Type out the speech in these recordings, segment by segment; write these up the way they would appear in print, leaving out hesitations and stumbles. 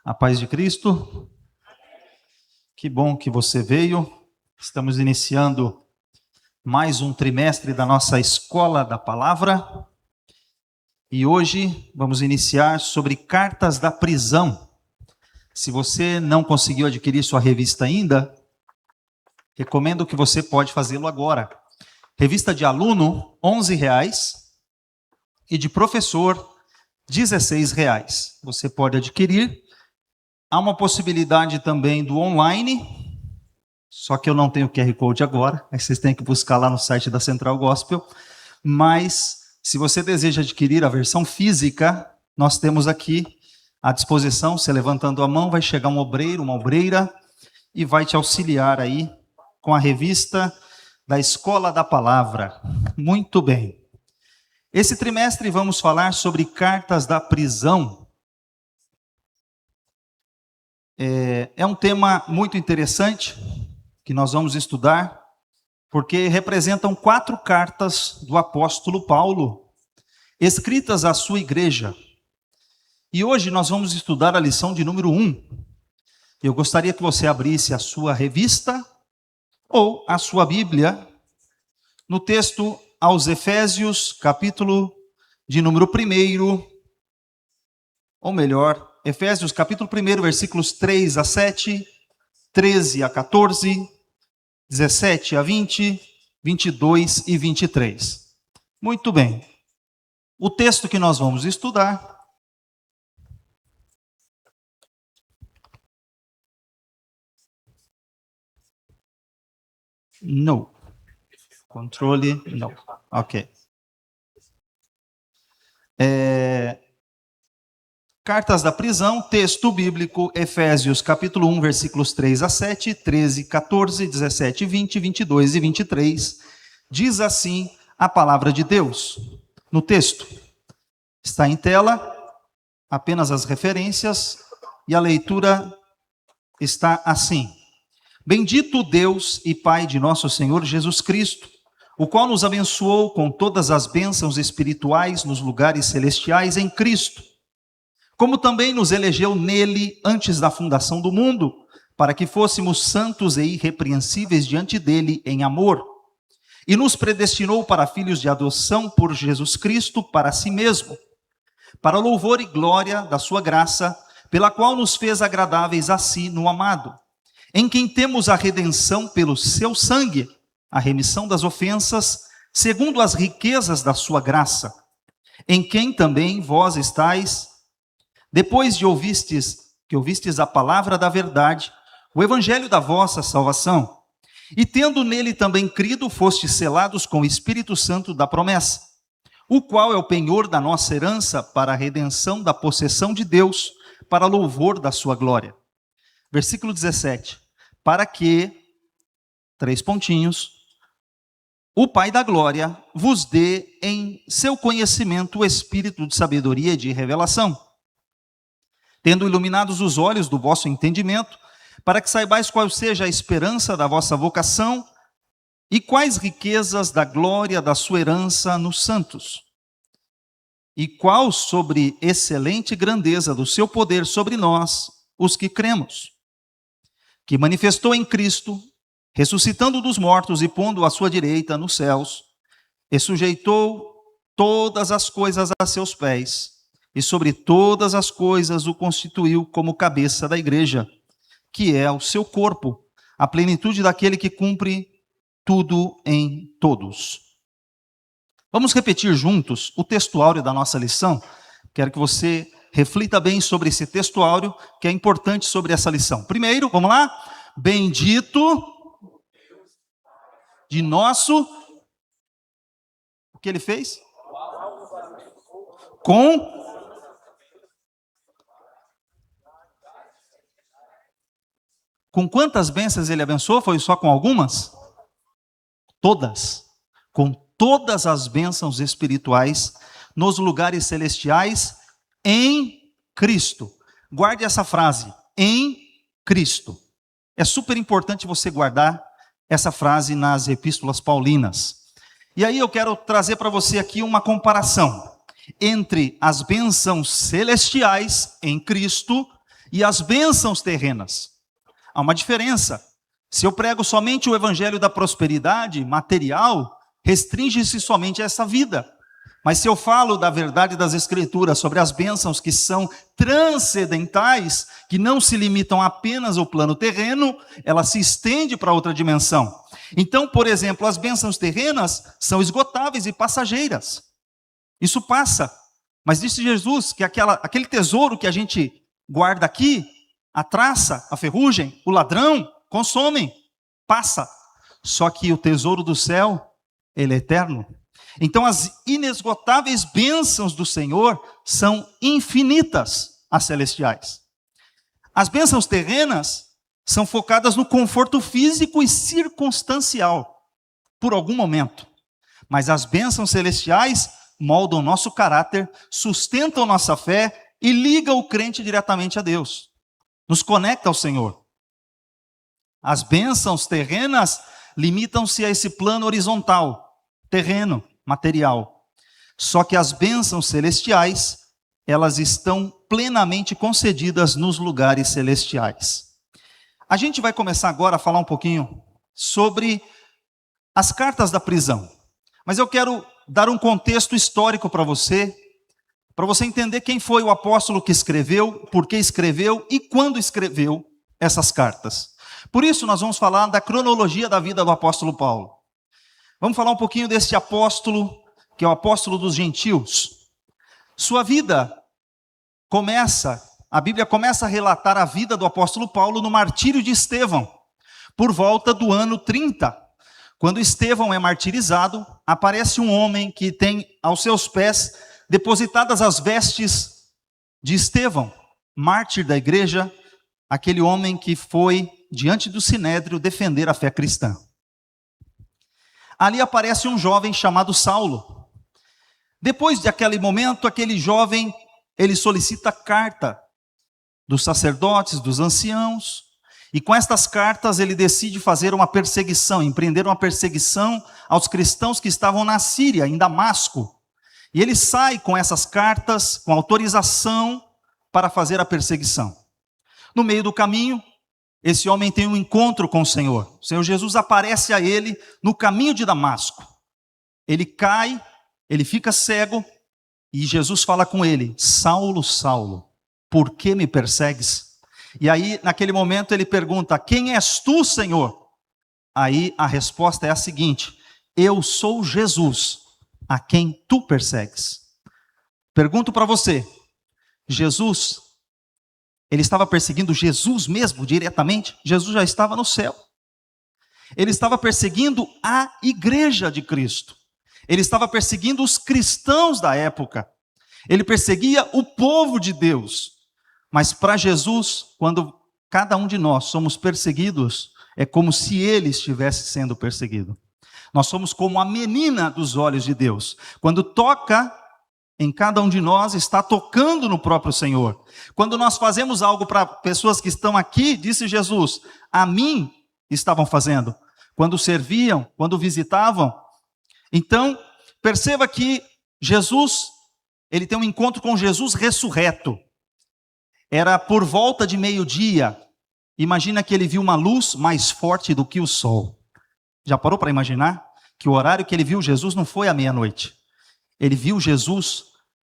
A paz de Cristo. Que bom que você veio. Estamos iniciando mais um trimestre da nossa Escola da Palavra. E hoje vamos iniciar sobre cartas da prisão. Se você não conseguiu adquirir sua revista ainda, recomendo que você pode fazê-lo agora. Revista de aluno, R$ 11,00 e de professor, R$ 16,00. Você pode adquirir. Há uma possibilidade também do online, só que eu não tenho QR Code agora, aí vocês têm que buscar lá no site da Central Gospel. Mas, se você deseja adquirir a versão física, nós temos aqui à disposição, você levantando a mão, vai chegar um obreiro, uma obreira, e vai te auxiliar aí com a revista da Escola da Palavra. Muito bem. Esse trimestre vamos falar sobre cartas da prisão. É um tema muito interessante que nós vamos estudar, porque representam 4 cartas do apóstolo Paulo, escritas à sua igreja. E hoje nós vamos estudar a lição de número 1. Eu gostaria que você abrisse a sua revista ou a sua Bíblia no texto aos Efésios, capítulo de número 1, ou melhor, Efésios capítulo 1, versículos 3 a 7, 13 a 14, 17 a 20, 22 e 23. Muito bem. O texto que nós vamos estudar não. Controle, não. Ok. Cartas da prisão, texto bíblico, Efésios capítulo 1, versículos 3 a 7, 13, 14, 17, 20, 22 e 23. Diz assim a palavra de Deus. No texto, está em tela, apenas as referências, e a leitura está assim. Bendito Deus e Pai de nosso Senhor Jesus Cristo, o qual nos abençoou com todas as bênçãos espirituais nos lugares celestiais em Cristo, como também nos elegeu nele antes da fundação do mundo, para que fôssemos santos e irrepreensíveis diante dele em amor, e nos predestinou para filhos de adoção por Jesus Cristo para si mesmo, para louvor e glória da sua graça, pela qual nos fez agradáveis a si no amado, em quem temos a redenção pelo seu sangue, a remissão das ofensas, segundo as riquezas da sua graça, em quem também vós estáis, depois de ouvistes a palavra da verdade, o evangelho da vossa salvação, e tendo nele também crido, fostes selados com o Espírito Santo da promessa, o qual é o penhor da nossa herança para a redenção da possessão de Deus, para louvor da sua glória. Versículo 17. Para que, 3 pontinhos, o Pai da glória vos dê em seu conhecimento o espírito de sabedoria e de revelação, tendo iluminados os olhos do vosso entendimento, para que saibais qual seja a esperança da vossa vocação e quais riquezas da glória da sua herança nos santos, e qual sobre excelente grandeza do seu poder sobre nós, os que cremos, que manifestou em Cristo, ressuscitando dos mortos e pondo à sua direita nos céus, e sujeitou todas as coisas a seus pés, e sobre todas as coisas o constituiu como cabeça da igreja, que é o seu corpo, a plenitude daquele que cumpre tudo em todos. Vamos repetir juntos o texto áureo da nossa lição. Quero que você reflita bem sobre esse texto áureo, que é importante sobre essa lição. Primeiro, vamos lá? Bendito de nosso... O que ele fez? Com quantas bênçãos ele abençoou? Foi só com algumas? Todas. Com todas as bênçãos espirituais nos lugares celestiais em Cristo. Guarde essa frase, em Cristo. É super importante você guardar essa frase nas epístolas paulinas. E aí eu quero trazer para você aqui uma comparação entre as bênçãos celestiais em Cristo e as bênçãos terrenas. Há uma diferença. Se eu prego somente o evangelho da prosperidade material, restringe-se somente a essa vida. Mas se eu falo da verdade das Escrituras sobre as bênçãos que são transcendentais, que não se limitam apenas ao plano terreno, ela se estende para outra dimensão. Então, por exemplo, as bênçãos terrenas são esgotáveis e passageiras. Isso passa. Mas disse Jesus que aquele tesouro que a gente guarda aqui, a traça, a ferrugem, o ladrão, consomem, passa. Só que o tesouro do céu, ele é eterno. Então as inesgotáveis bênçãos do Senhor são infinitas, as celestiais. As bênçãos terrenas são focadas no conforto físico e circunstancial, por algum momento. Mas as bênçãos celestiais moldam nosso caráter, sustentam nossa fé e ligam o crente diretamente a Deus. Nos conecta ao Senhor. As bênçãos terrenas limitam-se a esse plano horizontal, terreno, material. Só que as bênçãos celestiais, elas estão plenamente concedidas nos lugares celestiais. A gente vai começar agora a falar um pouquinho sobre as cartas da prisão. Mas eu quero dar um contexto histórico para você entender quem foi o apóstolo que escreveu, por que escreveu e quando escreveu essas cartas. Por isso nós vamos falar da cronologia da vida do apóstolo Paulo. Vamos falar um pouquinho desse apóstolo, que é o apóstolo dos gentios. Sua vida a Bíblia começa a relatar a vida do apóstolo Paulo no martírio de Estevão, por volta do ano 30. Quando Estevão é martirizado, aparece um homem que tem aos seus pés depositadas as vestes de Estevão, mártir da igreja, aquele homem que foi diante do sinédrio defender a fé cristã. Ali aparece um jovem chamado Saulo. Depois daquele momento, aquele jovem, ele solicita carta dos sacerdotes, dos anciãos, e com estas cartas ele decide fazer uma perseguição, empreender uma perseguição aos cristãos que estavam na Síria, em Damasco. E ele sai com essas cartas, com autorização para fazer a perseguição. No meio do caminho, esse homem tem um encontro com o Senhor. O Senhor Jesus aparece a ele no caminho de Damasco. Ele cai, ele fica cego, e Jesus fala com ele: Saulo, Saulo, por que me persegues? E aí, naquele momento, ele pergunta: quem és tu, Senhor? Aí a resposta é a seguinte: eu sou Jesus, a quem tu persegues. Pergunto para você, Jesus, ele estava perseguindo Jesus mesmo, diretamente? Jesus já estava no céu. Ele estava perseguindo a igreja de Cristo. Ele estava perseguindo os cristãos da época. Ele perseguia o povo de Deus. Mas para Jesus, quando cada um de nós somos perseguidos, é como se ele estivesse sendo perseguido. Nós somos como a menina dos olhos de Deus. Quando toca em cada um de nós, está tocando no próprio Senhor. Quando nós fazemos algo para pessoas que estão aqui, disse Jesus, a mim estavam fazendo. Quando serviam, quando visitavam. Então, perceba que Jesus, ele tem um encontro com Jesus ressurreto. Era por volta de meio-dia. Imagina que ele viu uma luz mais forte do que o sol. Já parou para imaginar? Que o horário que ele viu Jesus não foi à meia-noite. Ele viu Jesus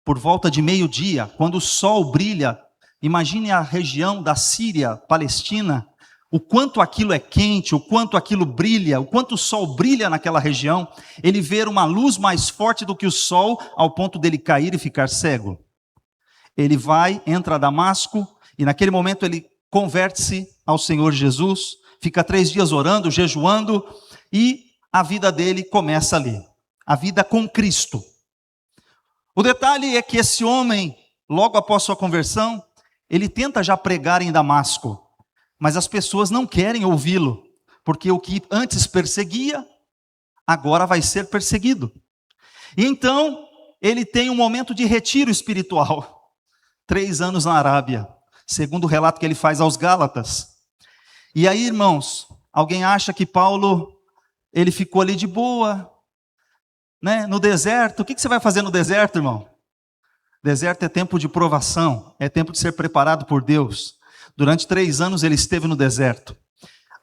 por volta de meio-dia, quando o sol brilha. Imagine a região da Síria, Palestina, o quanto aquilo é quente, o quanto aquilo brilha, o quanto o sol brilha naquela região. Ele vê uma luz mais forte do que o sol, ao ponto dele cair e ficar cego. Ele vai, entra a Damasco, e naquele momento ele converte-se ao Senhor Jesus, fica 3 dias orando, jejuando, e a vida dele começa ali, a vida com Cristo. O detalhe é que esse homem, logo após sua conversão, ele tenta já pregar em Damasco, mas as pessoas não querem ouvi-lo, porque o que antes perseguia, agora vai ser perseguido. E então, ele tem um momento de retiro espiritual, 3 anos na Arábia, segundo o relato que ele faz aos Gálatas. E aí, irmãos, alguém acha que Paulo, ele ficou ali de boa, né, no deserto? O que você vai fazer no deserto, irmão? Deserto é tempo de provação, é tempo de ser preparado por Deus. Durante 3 anos ele esteve no deserto.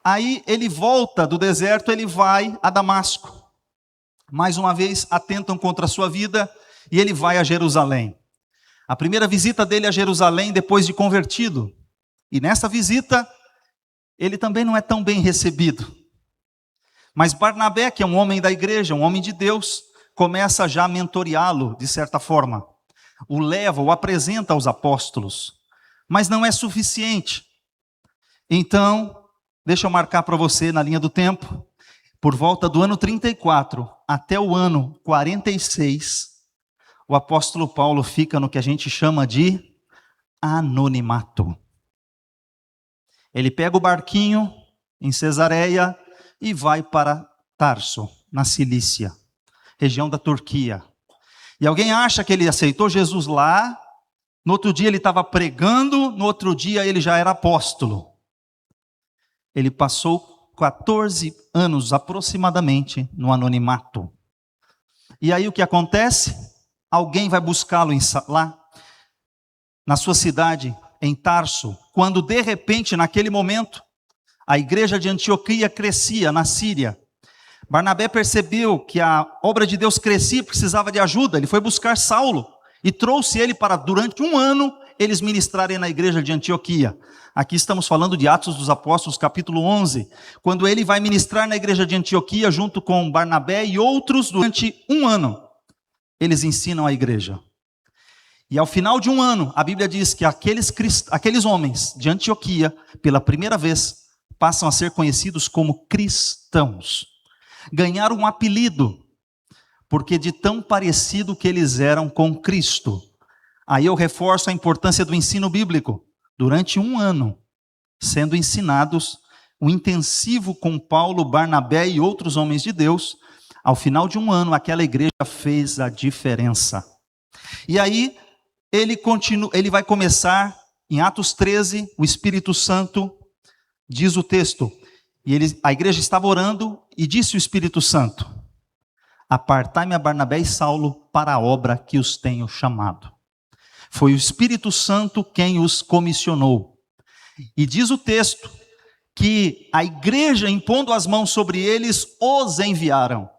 Aí ele volta do deserto, ele vai a Damasco. Mais uma vez atentam contra a sua vida e ele vai a Jerusalém. A primeira visita dele a Jerusalém depois de convertido. E nessa visita ele também não é tão bem recebido. Mas Barnabé, que é um homem da igreja, um homem de Deus, começa já a mentoreá-lo de certa forma. O leva, o apresenta aos apóstolos. Mas não é suficiente. Então, deixa eu marcar para você na linha do tempo. Por volta do ano 34 até o ano 46, o apóstolo Paulo fica no que a gente chama de anonimato. Ele pega o barquinho em Cesareia e vai para Tarso, na Cilícia, região da Turquia. E alguém acha que ele aceitou Jesus lá, no outro dia ele estava pregando, no outro dia ele já era apóstolo. Ele passou 14 anos aproximadamente no anonimato. E aí o que acontece? Alguém vai buscá-lo lá, na sua cidade, em Tarso, quando de repente, naquele momento, a igreja de Antioquia crescia na Síria. Barnabé percebeu que a obra de Deus crescia e precisava de ajuda. Ele foi buscar Saulo e trouxe ele para, durante 1 ano, eles ministrarem na igreja de Antioquia. Aqui estamos falando de Atos dos Apóstolos, capítulo 11, quando ele vai ministrar na igreja de Antioquia junto com Barnabé e outros durante 1 ano. Eles ensinam a igreja. E ao final de 1 ano, a Bíblia diz que aqueles homens de Antioquia, pela primeira vez, passam a ser conhecidos como cristãos. Ganharam um apelido, porque de tão parecido que eles eram com Cristo. Aí eu reforço a importância do ensino bíblico. Durante 1 ano, sendo ensinados, um intensivo com Paulo, Barnabé e outros homens de Deus, ao final de 1 ano, aquela igreja fez a diferença. E aí, ele vai começar, em Atos 13, o Espírito Santo, diz o texto, e a igreja estava orando, e disse o Espírito Santo: apartai-me a Barnabé e Saulo para a obra que os tenho chamado. Foi o Espírito Santo quem os comissionou. E diz o texto que a igreja, impondo as mãos sobre eles, os enviaram.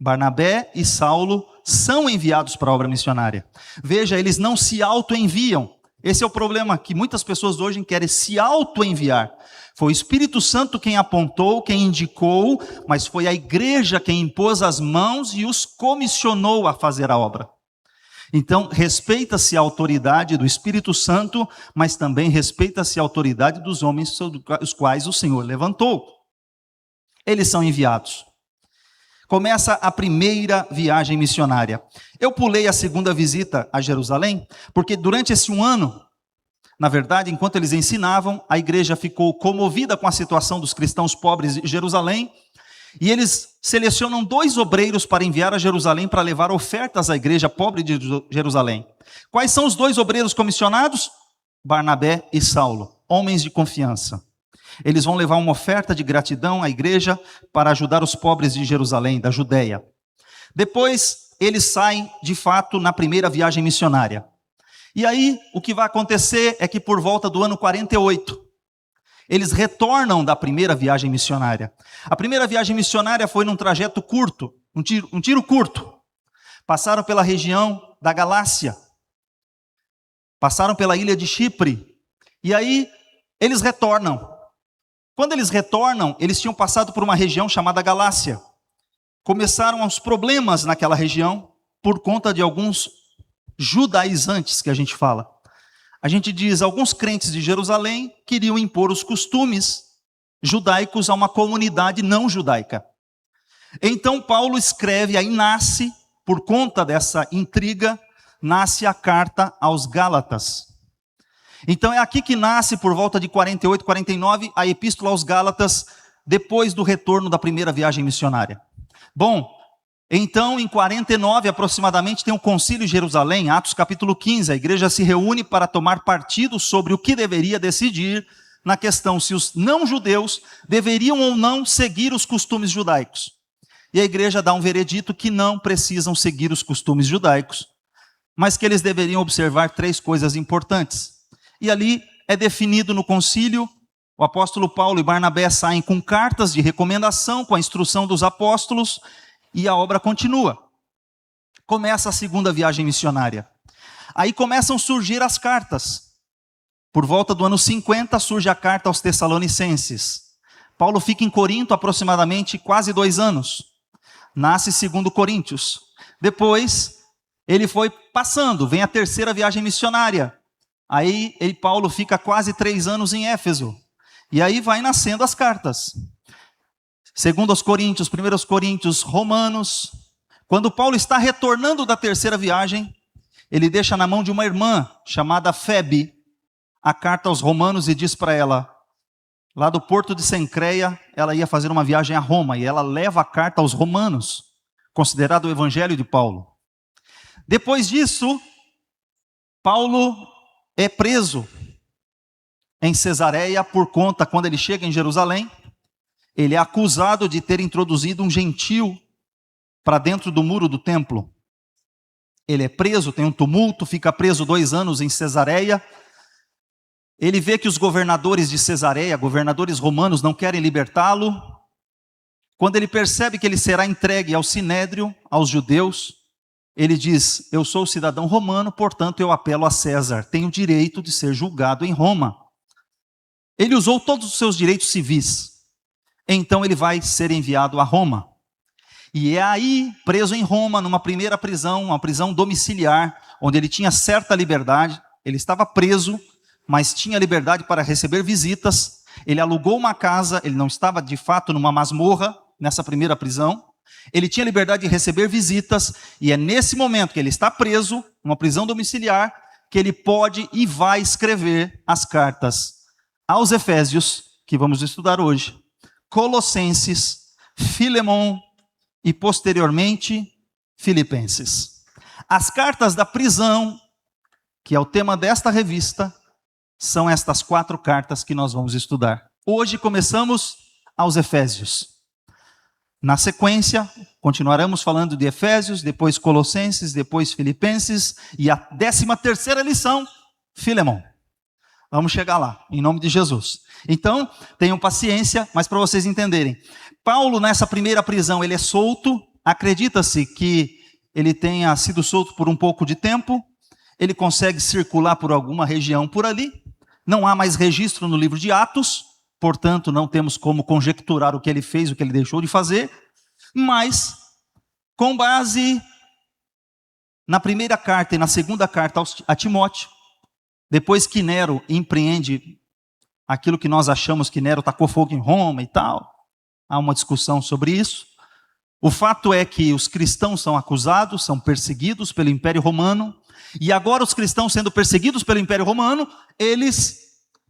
Barnabé e Saulo são enviados para a obra missionária. Veja, eles não se auto-enviam. Esse é o problema, que muitas pessoas hoje querem se auto-enviar. Foi o Espírito Santo quem apontou, quem indicou, mas foi a igreja quem impôs as mãos e os comissionou a fazer a obra. Então, respeita-se a autoridade do Espírito Santo, mas também respeita-se a autoridade dos homens sobre os quais o Senhor levantou. Eles são enviados. Começa a primeira viagem missionária. Eu pulei a segunda visita a Jerusalém, porque durante esse 1 ano, na verdade, enquanto eles ensinavam, a igreja ficou comovida com a situação dos cristãos pobres de Jerusalém, e eles selecionam 2 obreiros para enviar a Jerusalém para levar ofertas à igreja pobre de Jerusalém. Quais são os 2 obreiros comissionados? Barnabé e Saulo, homens de confiança. Eles vão levar uma oferta de gratidão à igreja para ajudar os pobres de Jerusalém, da Judeia. Depois, eles saem, de fato, na primeira viagem missionária. E aí, o que vai acontecer é que por volta do ano 48, eles retornam da primeira viagem missionária. A primeira viagem missionária foi num trajeto curto, um tiro curto. Passaram pela região da Galácia, passaram pela ilha de Chipre, e aí eles retornam. Quando eles retornam, eles tinham passado por uma região chamada Galácia. Começaram os problemas naquela região por conta de alguns judaizantes que a gente fala. A gente diz, alguns crentes de Jerusalém queriam impor os costumes judaicos a uma comunidade não judaica. Então Paulo escreve, aí nasce, por conta dessa intriga, nasce a carta aos Gálatas. Então é aqui que nasce, por volta de 48, 49, a epístola aos Gálatas, depois do retorno da primeira viagem missionária. Bom, então em 49 aproximadamente tem um concílio em Jerusalém, Atos capítulo 15, a igreja se reúne para tomar partido sobre o que deveria decidir na questão se os não-judeus deveriam ou não seguir os costumes judaicos. E a igreja dá um veredito que não precisam seguir os costumes judaicos, mas que eles deveriam observar 3 coisas importantes. E ali é definido no concílio. O apóstolo Paulo e Barnabé saem com cartas de recomendação, com a instrução dos apóstolos, e a obra continua. Começa a segunda viagem missionária. Aí começam a surgir as cartas. Por volta do ano 50 surge a carta aos Tessalonicenses. Paulo fica em Corinto aproximadamente quase 2 anos. Nasce 2 Coríntios. Depois, ele foi passando, vem a terceira viagem missionária. Aí Paulo fica quase 3 anos em Éfeso. E aí vai nascendo as cartas. 2 Coríntios, 1 Coríntios, Romanos. Quando Paulo está retornando da terceira viagem, ele deixa na mão de uma irmã chamada Febe a carta aos Romanos e diz para ela, lá do porto de Cencreia, ela ia fazer uma viagem a Roma e ela leva a carta aos Romanos, considerado o evangelho de Paulo. Depois disso, Paulo é preso em Cesareia por conta, quando ele chega em Jerusalém, ele é acusado de ter introduzido um gentil para dentro do muro do templo. Ele é preso, tem um tumulto, fica preso 2 anos em Cesareia. Ele vê que os governadores de Cesareia, governadores romanos, não querem libertá-lo. Quando ele percebe que ele será entregue ao sinédrio, aos judeus, ele diz, eu sou cidadão romano, portanto eu apelo a César, tenho direito de ser julgado em Roma. Ele usou todos os seus direitos civis. Então ele vai ser enviado a Roma. E é aí, preso em Roma, numa primeira prisão, uma prisão domiciliar, onde ele tinha certa liberdade. Ele estava preso, mas tinha liberdade para receber visitas. Ele alugou uma casa, ele não estava de fato numa masmorra, nessa primeira prisão. Ele tinha liberdade de receber visitas, e é nesse momento que ele está preso, numa prisão domiciliar, que ele pode e vai escrever as cartas aos Efésios, que vamos estudar hoje, Colossenses, Filemon e posteriormente Filipenses. As cartas da prisão, que é o tema desta revista, são estas 4 cartas que nós vamos estudar. Hoje começamos aos Efésios. Na sequência, continuaremos falando de Efésios, depois Colossenses, depois Filipenses e a 13ª lição, Filemon. Vamos chegar lá, em nome de Jesus. Então, tenham paciência, mas para vocês entenderem. Paulo, nessa primeira prisão, ele é solto. Acredita-se que ele tenha sido solto por um pouco de tempo. Ele consegue circular por alguma região por ali. Não há mais registro no livro de Atos. Portanto, não temos como conjecturar o que ele fez, o que ele deixou de fazer. Mas, com base na primeira carta e na segunda carta a Timóteo, depois que Nero empreende aquilo que nós achamos que Nero tacou fogo em Roma e tal, há uma discussão sobre isso. O fato é que os cristãos são acusados, são perseguidos pelo Império Romano, e agora os cristãos sendo perseguidos pelo Império Romano,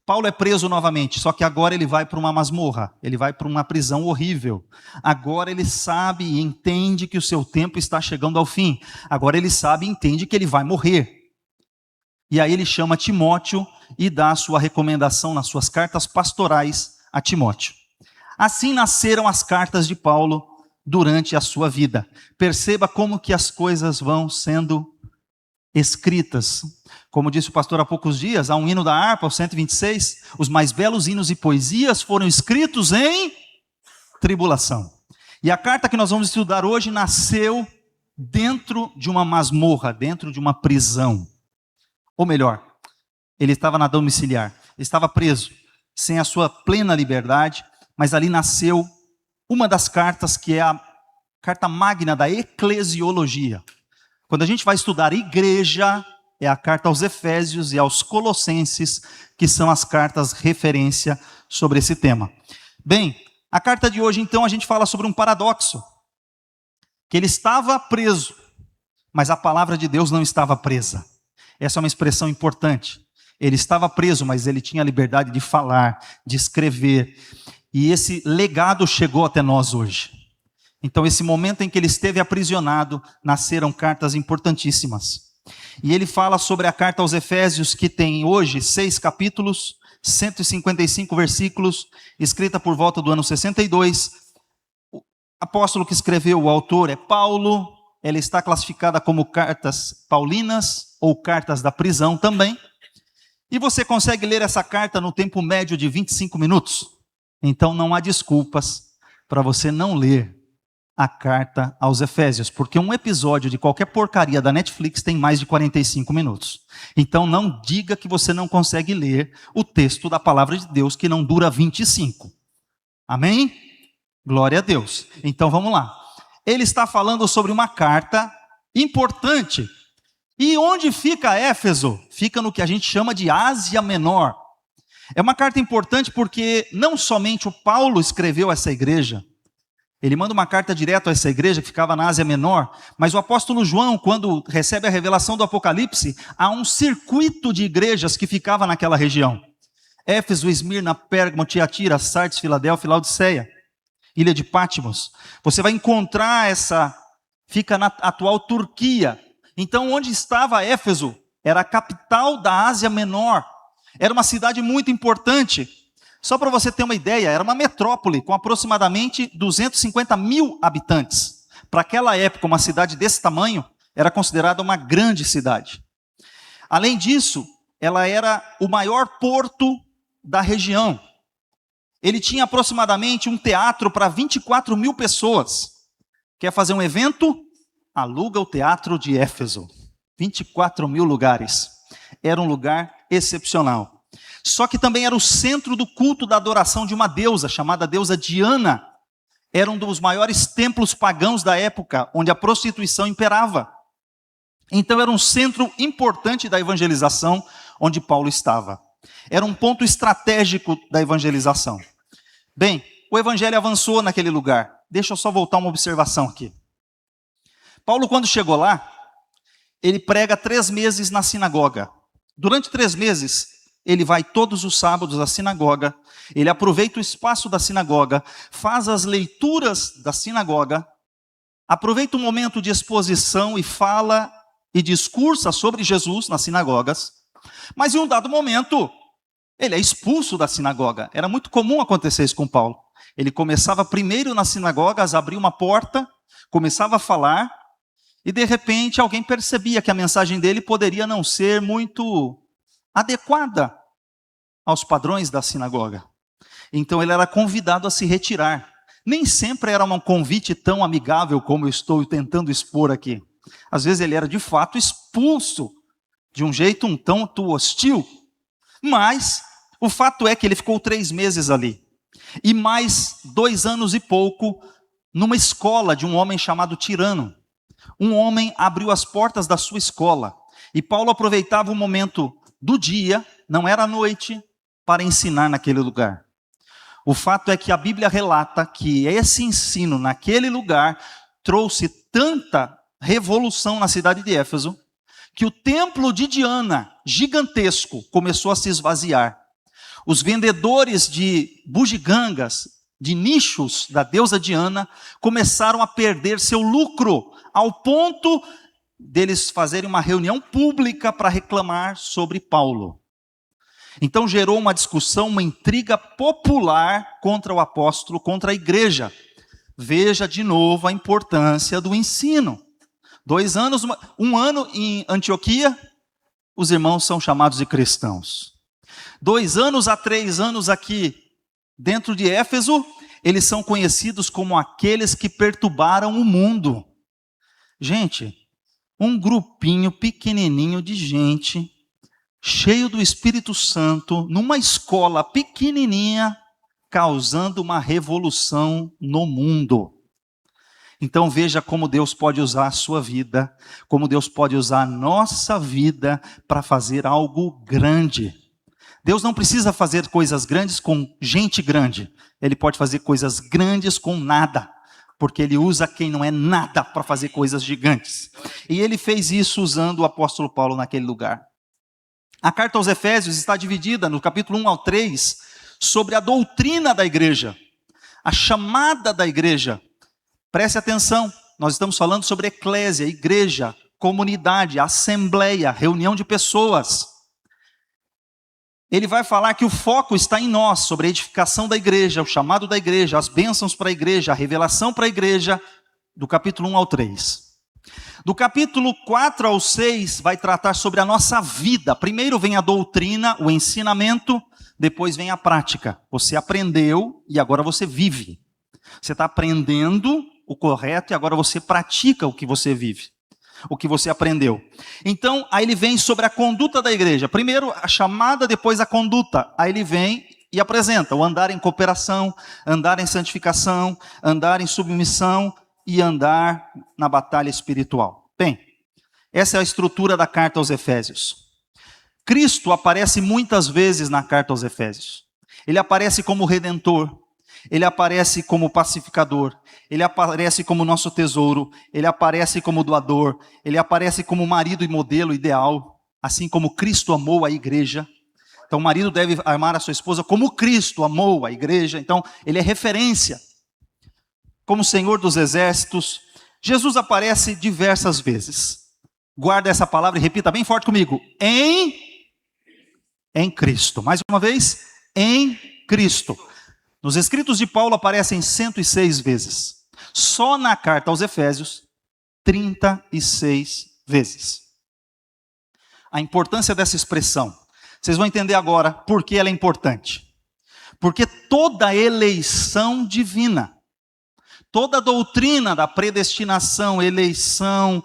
Paulo é preso novamente, só que agora ele vai para uma masmorra, ele vai para uma prisão horrível. Agora ele sabe e entende que o seu tempo está chegando ao fim. Agora ele sabe e entende que ele vai morrer. E aí ele chama Timóteo e dá a sua recomendação nas suas cartas pastorais a Timóteo. Assim nasceram as cartas de Paulo durante a sua vida. Perceba como que as coisas vão sendo escritas. Como disse o pastor há poucos dias, há um hino da harpa, o 126, os mais belos hinos e poesias foram escritos em tribulação. E a carta que nós vamos estudar hoje nasceu dentro de uma masmorra, dentro de uma prisão. Ou melhor, ele estava na domiciliar, ele estava preso, sem a sua plena liberdade, mas ali nasceu uma das cartas que é a carta magna da eclesiologia. Quando a gente vai estudar igreja, é a carta aos Efésios e aos Colossenses, que são as cartas referência sobre esse tema. Bem, a carta de hoje, então, a gente fala sobre um paradoxo, que ele estava preso, mas a palavra de Deus não estava presa. Essa é uma expressão importante. Ele estava preso, mas ele tinha a liberdade de falar, de escrever. E esse legado chegou até nós hoje. Então, esse momento em que ele esteve aprisionado, nasceram cartas importantíssimas. E ele fala sobre a carta aos Efésios, que tem hoje 6 capítulos, 155 versículos, escrita por volta do ano 62. O apóstolo que escreveu, o autor, é Paulo. Ela está classificada como cartas paulinas ou cartas da prisão também. E você consegue ler essa carta no tempo médio de 25 minutos? Então não há desculpas para você não ler a carta aos Efésios, porque um episódio de qualquer porcaria da Netflix tem mais de 45 minutos. Então não diga que você não consegue ler o texto da palavra de Deus que não dura 25. Amém? Glória a Deus. Então vamos lá. Ele está falando sobre uma carta importante. E onde fica Éfeso? Fica no que a gente chama de Ásia Menor. É uma carta importante porque não somente o Paulo escreveu essa igreja, ele manda uma carta direto a essa igreja que ficava na Ásia Menor, mas o apóstolo João, quando recebe a revelação do Apocalipse, há um circuito de igrejas que ficava naquela região. Éfeso, Esmirna, Pérgamo, Tiatira, Sardes, Filadélfia, Laodiceia, ilha de Patmos. Você vai encontrar fica na atual Turquia. Então, onde estava Éfeso? Era a capital da Ásia Menor. Era uma cidade muito importante. Só para você ter uma ideia, era uma metrópole com aproximadamente 250 mil habitantes. Para aquela época, uma cidade desse tamanho era considerada uma grande cidade. Além disso, ela era o maior porto da região. Ele tinha aproximadamente um teatro para 24 mil pessoas. Quer fazer um evento? Aluga o teatro de Éfeso. 24 mil lugares. Era um lugar excepcional. Só que também era o centro do culto da adoração de uma deusa, chamada deusa Diana. Era um dos maiores templos pagãos da época, onde a prostituição imperava. Então era um centro importante da evangelização, onde Paulo estava. Era um ponto estratégico da evangelização. Bem, o evangelho avançou naquele lugar. Deixa eu só voltar uma observação aqui. Paulo, quando chegou lá, ele prega 3 meses na sinagoga. Durante 3 meses, ele vai todos os sábados à sinagoga, ele aproveita o espaço da sinagoga, faz as leituras da sinagoga, aproveita um momento de exposição e fala e discursa sobre Jesus nas sinagogas, mas em um dado momento, ele é expulso da sinagoga. Era muito comum acontecer isso com Paulo. Ele começava primeiro nas sinagogas, abria uma porta, começava a falar, e de repente alguém percebia que a mensagem dele poderia não ser muito adequada aos padrões da sinagoga. Então ele era convidado a se retirar. Nem sempre era um convite tão amigável como eu estou tentando expor aqui. Às vezes ele era de fato expulso de um jeito um tanto hostil. Mas o fato é que ele ficou 3 meses ali. E mais 2 anos e pouco numa escola de um homem chamado Tirano. Um homem abriu as portas da sua escola. E Paulo aproveitava o momento do dia, não era noite, para ensinar naquele lugar. O fato é que a Bíblia relata que esse ensino naquele lugar trouxe tanta revolução na cidade de Éfeso, que o templo de Diana, gigantesco, começou a se esvaziar. Os vendedores de bugigangas, de nichos da deusa Diana, começaram a perder seu lucro, ao ponto deles fazerem uma reunião pública para reclamar sobre Paulo. Então gerou uma discussão, uma intriga popular contra o apóstolo, contra a igreja. Veja de novo a importância do ensino. 2 anos, 1 ano em Antioquia, os irmãos são chamados de cristãos. 2 anos a 3 anos aqui, dentro de Éfeso, eles são conhecidos como aqueles que perturbaram o mundo. Gente, um grupinho pequenininho de gente, cheio do Espírito Santo, numa escola pequenininha, causando uma revolução no mundo. Então veja como Deus pode usar a sua vida, como Deus pode usar a nossa vida para fazer algo grande. Deus não precisa fazer coisas grandes com gente grande. Ele pode fazer coisas grandes com nada, porque Ele usa quem não é nada para fazer coisas gigantes. E Ele fez isso usando o apóstolo Paulo naquele lugar. A carta aos Efésios está dividida no capítulo 1 ao 3 sobre a doutrina da igreja, a chamada da igreja. Preste atenção, nós estamos falando sobre eclésia, igreja, comunidade, assembleia, reunião de pessoas. Ele vai falar que o foco está em nós, sobre a edificação da igreja, o chamado da igreja, as bênçãos para a igreja, a revelação para a igreja, do capítulo 1 ao 3. Do capítulo 4 ao 6 vai tratar sobre a nossa vida. Primeiro vem a doutrina, o ensinamento, depois vem a prática. Você aprendeu e agora você vive. Você está aprendendo o correto e agora você pratica o que você vive, o que você aprendeu. Então, aí ele vem sobre a conduta da igreja. Primeiro a chamada, depois a conduta. Aí ele vem e apresenta o andar em cooperação, andar em santificação, andar em submissão e andar na batalha espiritual. Bem, essa é a estrutura da carta aos Efésios. Cristo aparece muitas vezes na carta aos Efésios. Ele aparece como Redentor, ele aparece como pacificador, ele aparece como nosso tesouro, ele aparece como doador, ele aparece como marido e modelo ideal, assim como Cristo amou a igreja. Então o marido deve amar a sua esposa como Cristo amou a igreja. Então ele é referência. Como Senhor dos exércitos, Jesus aparece diversas vezes. Guarda essa palavra e repita bem forte comigo. Em Cristo. Mais uma vez, em Cristo. Nos escritos de Paulo aparecem 106 vezes. Só na carta aos Efésios, 36 vezes. A importância dessa expressão. Vocês vão entender agora por que ela é importante. Porque toda eleição divina, toda a doutrina da predestinação, eleição,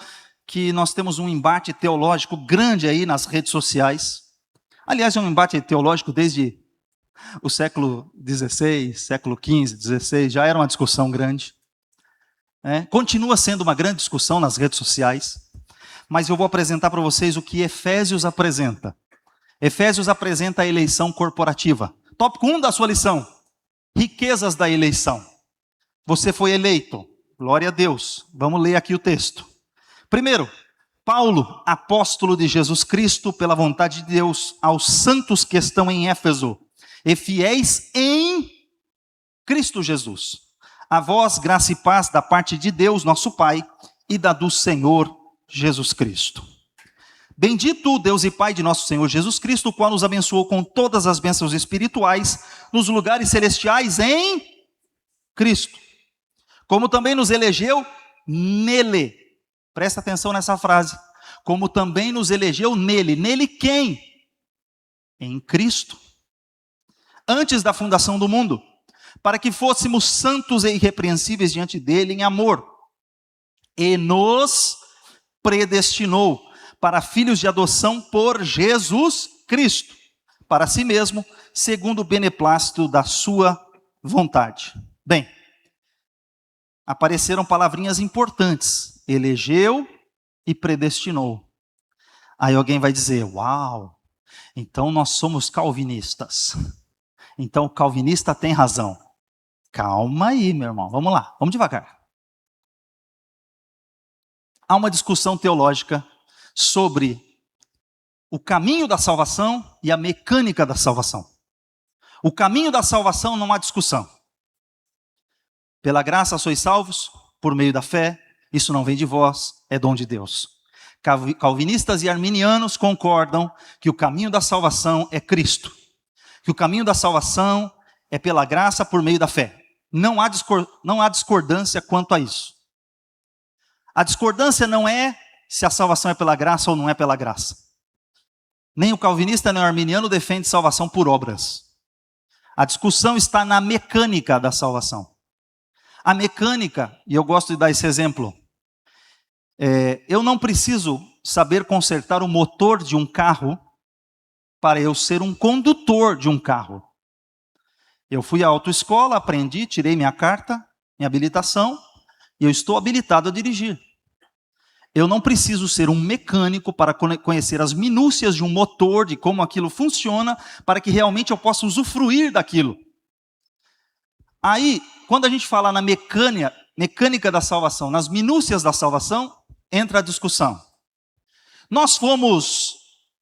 que nós temos um embate teológico grande aí nas redes sociais. Aliás, é um embate teológico desde o século XVI, século XV, XVI, já era uma discussão grande. Continua sendo uma grande discussão nas redes sociais, mas eu vou apresentar para vocês o que Efésios apresenta. Efésios apresenta a eleição corporativa. Tópico 1 da sua lição, riquezas da eleição. Você foi eleito, glória a Deus. Vamos ler aqui o texto. Primeiro, Paulo, apóstolo de Jesus Cristo, pela vontade de Deus, aos santos que estão em Éfeso, e fiéis em Cristo Jesus. A vós, graça e paz da parte de Deus, nosso Pai, e da do Senhor Jesus Cristo. Bendito o Deus e Pai de nosso Senhor Jesus Cristo, o qual nos abençoou com todas as bênçãos espirituais nos lugares celestiais em Cristo, como também nos elegeu nele. Presta atenção nessa frase. Como também nos elegeu nele. Nele quem? Em Cristo. Antes da fundação do mundo, para que fôssemos santos e irrepreensíveis diante dele em amor. E nos predestinou para filhos de adoção por Jesus Cristo, para si mesmo, segundo o beneplácito da sua vontade. Bem, apareceram palavrinhas importantes. Elegeu e predestinou. Aí alguém vai dizer, uau, então nós somos calvinistas. Então o calvinista tem razão. Calma aí, meu irmão, vamos lá, vamos devagar. Há uma discussão teológica sobre o caminho da salvação e a mecânica da salvação. O caminho da salvação não há discussão. Pela graça sois salvos, por meio da fé, isso não vem de vós, é dom de Deus. Calvinistas e arminianos concordam que o caminho da salvação é Cristo. Que o caminho da salvação é pela graça por meio da fé. Não há discordância quanto a isso. A discordância não é se a salvação é pela graça ou não é pela graça. Nem o calvinista nem o arminiano defende salvação por obras. A discussão está na mecânica da salvação. A mecânica, e eu gosto de dar esse exemplo, eu não preciso saber consertar o motor de um carro para eu ser um condutor de um carro. Eu fui à autoescola, aprendi, tirei minha carta, minha habilitação, e eu estou habilitado a dirigir. Eu não preciso ser um mecânico para conhecer as minúcias de um motor, de como aquilo funciona, para que realmente eu possa usufruir daquilo. Aí, quando a gente fala na mecânica da salvação, nas minúcias da salvação, entra a discussão. Nós fomos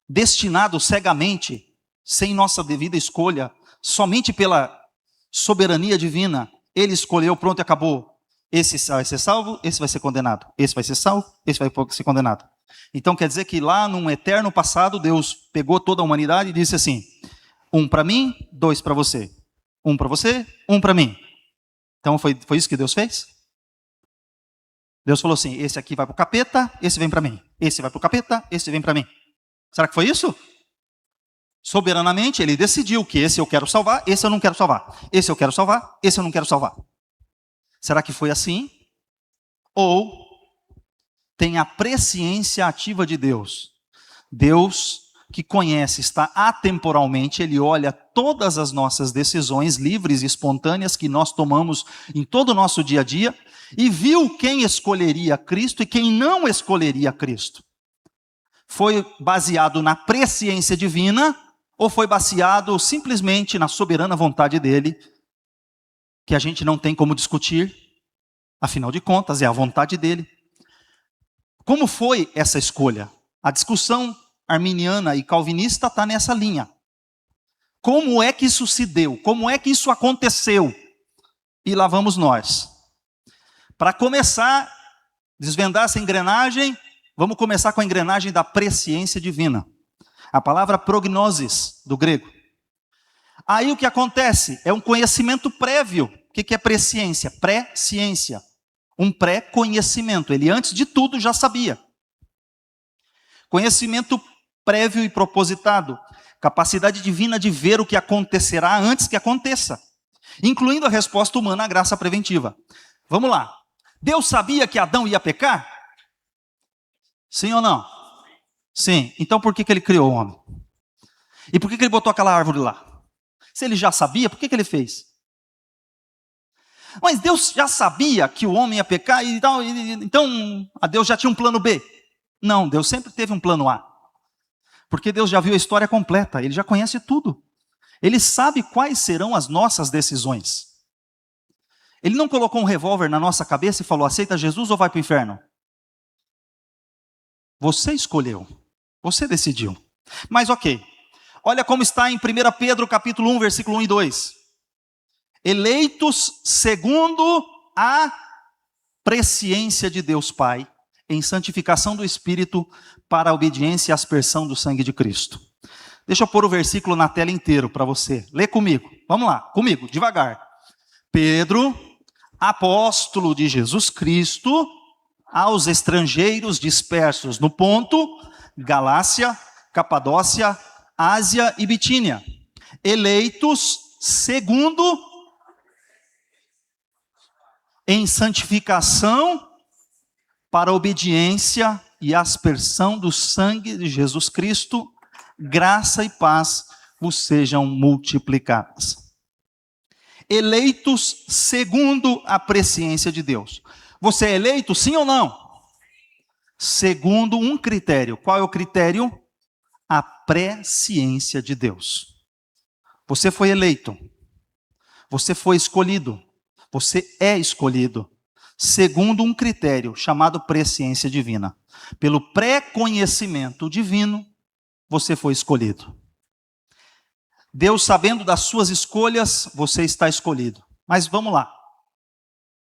destinados cegamente, sem nossa devida escolha, somente pela soberania divina. Ele escolheu, pronto e acabou. Esse vai ser salvo, esse vai ser condenado. Esse vai ser salvo, esse vai ser condenado. Então quer dizer que lá num eterno passado, Deus pegou toda a humanidade e disse assim, 1 para mim, 2 para você. 1 para você, 1 para mim. Então foi isso que Deus fez? Deus falou assim, esse aqui vai para o capeta, esse vem para mim. Esse vai para o capeta, esse vem para mim. Será que foi isso? Soberanamente, ele decidiu que esse eu quero salvar, esse eu não quero salvar. Esse eu quero salvar, esse eu não quero salvar. Será que foi assim? Ou tem a presciência ativa de Deus? Deus que conhece, está atemporalmente, ele olha todas as nossas decisões livres e espontâneas que nós tomamos em todo o nosso dia a dia e viu quem escolheria Cristo e quem não escolheria Cristo. Foi baseado na presciência divina ou foi baseado simplesmente na soberana vontade dele, que a gente não tem como discutir, afinal de contas é a vontade dele. Como foi essa escolha? A discussão arminiana e calvinista está nessa linha. Como é que isso se deu? Como é que isso aconteceu? E lá vamos nós. Para começar, desvendar essa engrenagem, vamos começar com a engrenagem da presciência divina. A palavra prognosis, do grego. Aí o que acontece? É um conhecimento prévio. O que é presciência? Pré-ciência. Um pré-conhecimento. Ele, antes de tudo, já sabia. Conhecimento prévio e propositado. Capacidade divina de ver o que acontecerá antes que aconteça. Incluindo a resposta humana à graça preventiva. Vamos lá. Deus sabia que Adão ia pecar? Sim ou não? Sim. Então por que ele criou o homem? E por que ele botou aquela árvore lá? Se ele já sabia, por que ele fez? Mas Deus já sabia que o homem ia pecar, e tal, então a Deus já tinha um plano B. Não, Deus sempre teve um plano A. Porque Deus já viu a história completa, Ele já conhece tudo. Ele sabe quais serão as nossas decisões. Ele não colocou um revólver na nossa cabeça e falou, aceita Jesus ou vai para o inferno? Você escolheu, você decidiu. Mas ok, olha como está em 1 Pedro capítulo 1, versículo 1 e 2. Eleitos segundo a presciência de Deus Pai, em santificação do Espírito, para a obediência e aspersão do sangue de Cristo. Deixa eu pôr o versículo na tela inteiro para você. Lê comigo. Vamos lá, comigo, devagar. Pedro, apóstolo de Jesus Cristo, aos estrangeiros dispersos no Ponto, Galácia, Capadócia, Ásia e Bitínia, eleitos segundo em santificação para a obediência e aspersão do sangue de Jesus Cristo, graça e paz vos sejam multiplicadas. Eleitos segundo a presciência de Deus. Você é eleito, sim ou não? Segundo um critério. Qual é o critério? A presciência de Deus. Você foi eleito. Você foi escolhido. Você é escolhido. Segundo um critério chamado presciência divina. Pelo pré-conhecimento divino, você foi escolhido. Deus, sabendo das suas escolhas, você está escolhido. Mas vamos lá.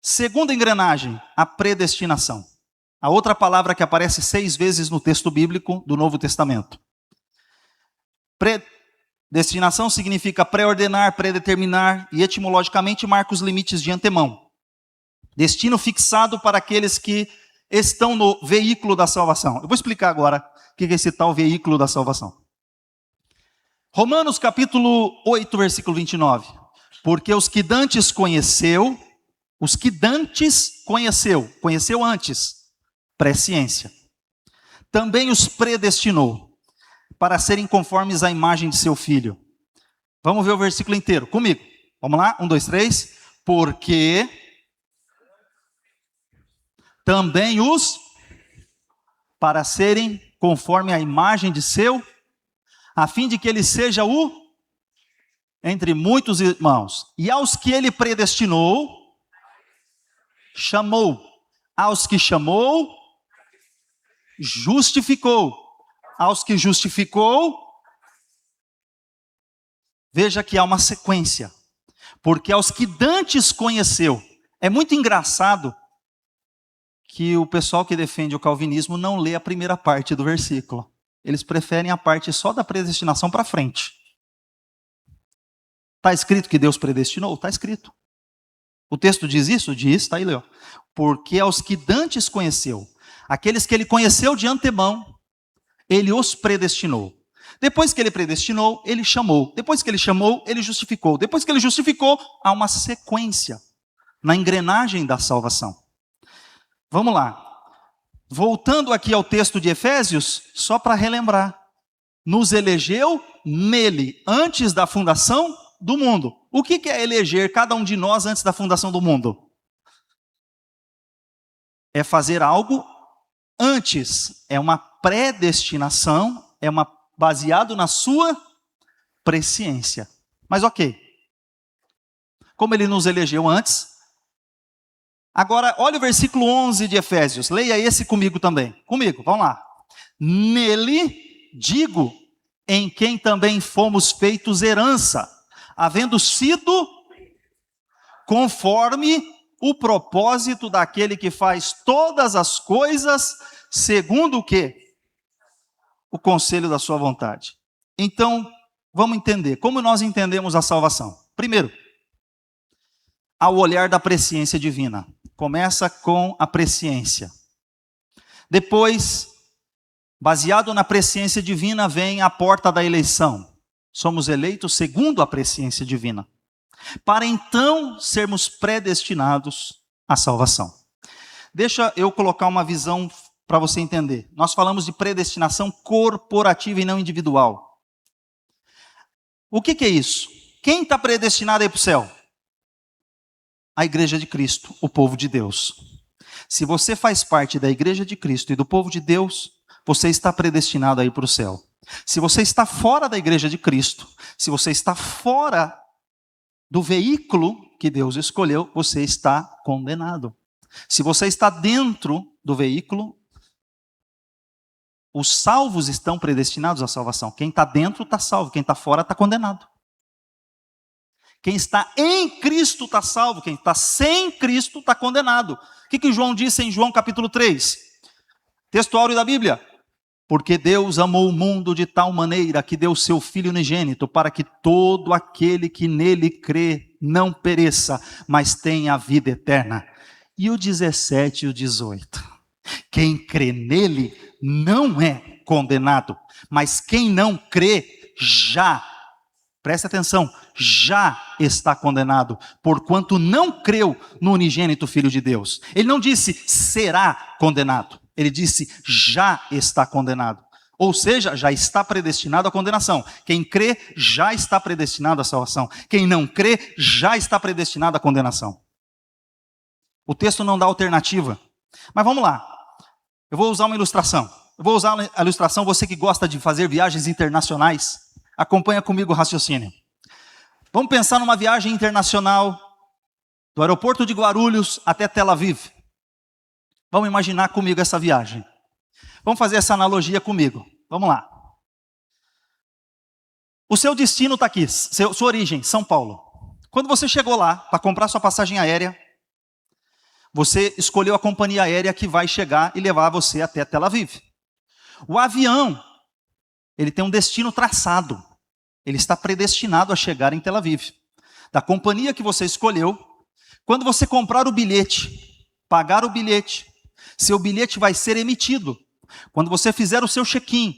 Segunda engrenagem, a predestinação. A outra palavra que aparece 6 vezes no texto bíblico do Novo Testamento. Predestinação significa pré-ordenar, predeterminar, e etimologicamente marca os limites de antemão. Destino fixado para aqueles que estão no veículo da salvação. Eu vou explicar agora o que é esse tal veículo da salvação. Romanos capítulo 8, versículo 29. Porque os que dantes conheceu antes, presciência, também os predestinou para serem conformes à imagem de seu Filho. Vamos ver o versículo inteiro comigo. Vamos lá? 1, 2, 3. Porque também os para serem conforme à imagem de seu, a fim de que ele seja o entre muitos irmãos. E aos que ele predestinou, chamou. Aos que chamou, justificou. Aos que justificou, veja que há uma sequência. Porque aos que dantes conheceu. É muito engraçado que o pessoal que defende o calvinismo não lê a primeira parte do versículo. Eles preferem a parte só da predestinação para frente. Está escrito que Deus predestinou? Está escrito. O texto diz isso? Diz, está aí, Leo. Porque aos que dantes conheceu, aqueles que ele conheceu de antemão, ele os predestinou. Depois que ele predestinou, ele chamou. Depois que ele chamou, ele justificou. Depois que ele justificou, há uma sequência na engrenagem da salvação. Vamos lá. Voltando aqui ao texto de Efésios, só para relembrar. Nos elegeu nele, antes da fundação do mundo. O que é eleger cada um de nós antes da fundação do mundo? É fazer algo antes. É uma predestinação, baseado na sua presciência. Mas ok. Como ele nos elegeu antes. Agora, olha o versículo 11 de Efésios. Leia esse comigo também. Comigo, vamos lá. Nele, digo, em quem também fomos feitos herança, havendo sido conforme o propósito daquele que faz todas as coisas, segundo o quê? O conselho da sua vontade. Então, vamos entender. Como nós entendemos a salvação? Primeiro, ao olhar da presciência divina. Começa com a presciência. Depois, baseado na presciência divina, vem a porta da eleição. Somos eleitos segundo a presciência divina. Para então sermos predestinados à salvação. Deixa eu colocar uma visão para você entender. Nós falamos de predestinação corporativa e não individual. O que é isso? Quem está predestinado a ir para o céu? A igreja de Cristo, o povo de Deus. Se você faz parte da igreja de Cristo e do povo de Deus, você está predestinado a ir para o céu. Se você está fora da igreja de Cristo, se você está fora do veículo que Deus escolheu, você está condenado. Se você está dentro do veículo, os salvos estão predestinados à salvação. Quem está dentro está salvo, quem está fora está condenado. Quem está em Cristo está salvo, quem está sem Cristo está condenado. O que João disse em João capítulo 3? Texto áureo da Bíblia. Porque Deus amou o mundo de tal maneira que deu seu Filho unigênito, para que todo aquele que nele crê não pereça, mas tenha a vida eterna. E o 17 e o 18. Quem crê nele não é condenado, mas quem não crê já, preste atenção, já está condenado, porquanto não creu no unigênito Filho de Deus. Ele não disse será condenado. Ele disse, já está condenado. Ou seja, já está predestinado à condenação. Quem crê, já está predestinado à salvação. Quem não crê, já está predestinado à condenação. O texto não dá alternativa. Mas vamos lá. Eu vou usar uma ilustração. Eu vou usar a ilustração, você que gosta de fazer viagens internacionais, acompanha comigo o raciocínio. Vamos pensar numa viagem internacional do aeroporto de Guarulhos até Tel Aviv. Vamos imaginar comigo essa viagem. Vamos fazer essa analogia comigo. Vamos lá. O seu destino está aqui, sua origem, São Paulo. Quando você chegou lá para comprar sua passagem aérea, você escolheu a companhia aérea que vai chegar e levar você até Tel Aviv. O avião, ele tem um destino traçado. Ele está predestinado a chegar em Tel Aviv. Da companhia que você escolheu, quando você comprar o bilhete, pagar o bilhete, seu bilhete vai ser emitido. Quando você fizer o seu check-in,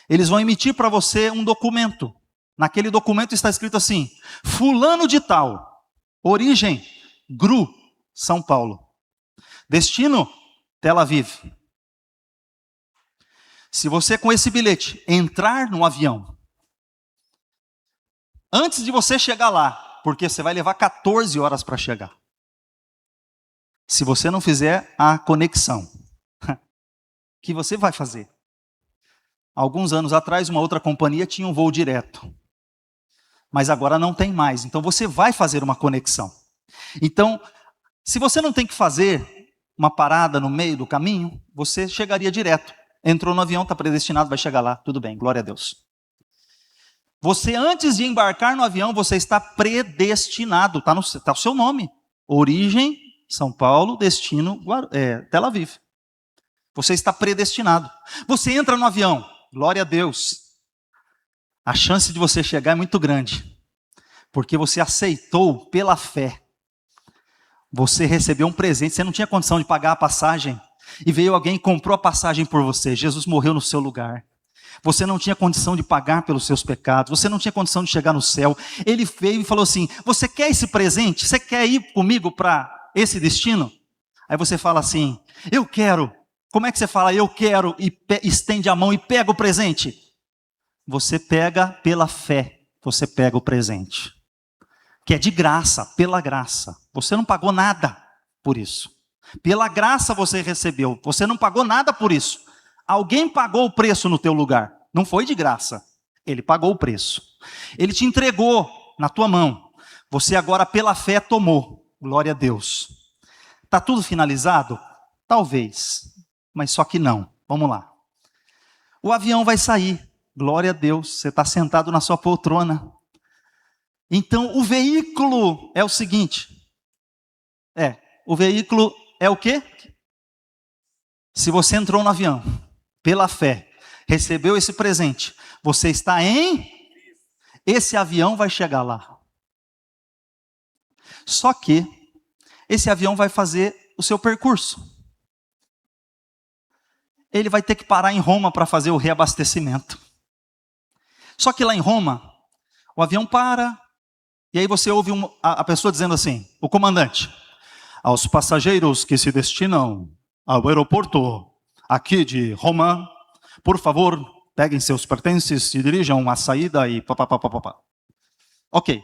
eles vão emitir para você um documento. Naquele documento está escrito assim, fulano de tal, origem, GRU, São Paulo. Destino, Tel Aviv. Se você com esse bilhete entrar no avião, antes de você chegar lá, porque você vai levar 14 horas para chegar. Se você não fizer a conexão, o que você vai fazer? Alguns anos atrás, uma outra companhia tinha um voo direto. Mas agora não tem mais. Então você vai fazer uma conexão. Então, se você não tem que fazer uma parada no meio do caminho, você chegaria direto. Entrou no avião, está predestinado, vai chegar lá. Tudo bem, glória a Deus. Você, antes de embarcar no avião, você está predestinado. Está o seu nome. Origem, São Paulo, destino, Tel Aviv. Você está predestinado. Você entra no avião, glória a Deus. A chance de você chegar é muito grande. Porque você aceitou pela fé. Você recebeu um presente, você não tinha condição de pagar a passagem, e veio alguém e comprou a passagem por você. Jesus morreu no seu lugar. Você não tinha condição de pagar pelos seus pecados, você não tinha condição de chegar no céu. Ele veio e falou assim: você quer esse presente? Você quer ir comigo para esse destino? Aí você fala assim: eu quero. Como é que você fala eu quero e estende a mão e pega o presente? Você pega pela fé, você pega o presente, que é de graça, pela graça. Você não pagou nada por isso. Pela graça você recebeu, você não pagou nada por isso. Alguém pagou o preço no teu lugar, não foi de graça. Ele pagou o preço. Ele te entregou na tua mão. Você agora pela fé tomou. Glória a Deus. Está tudo finalizado? Talvez, mas só que não. Vamos lá. O avião vai sair. Glória a Deus, você está sentado na sua poltrona. Então o veículo é o seguinte. O veículo é o quê? Se você entrou no avião, pela fé, recebeu esse presente, você está em... Esse avião vai chegar lá. Só que esse avião vai fazer o seu percurso. Ele vai ter que parar em Roma para fazer o reabastecimento. Só que lá em Roma, o avião para, e aí você ouve a pessoa dizendo assim, o comandante: aos passageiros que se destinam ao aeroporto aqui de Roma, por favor, peguem seus pertences, se dirijam à saída e papapá. Ok.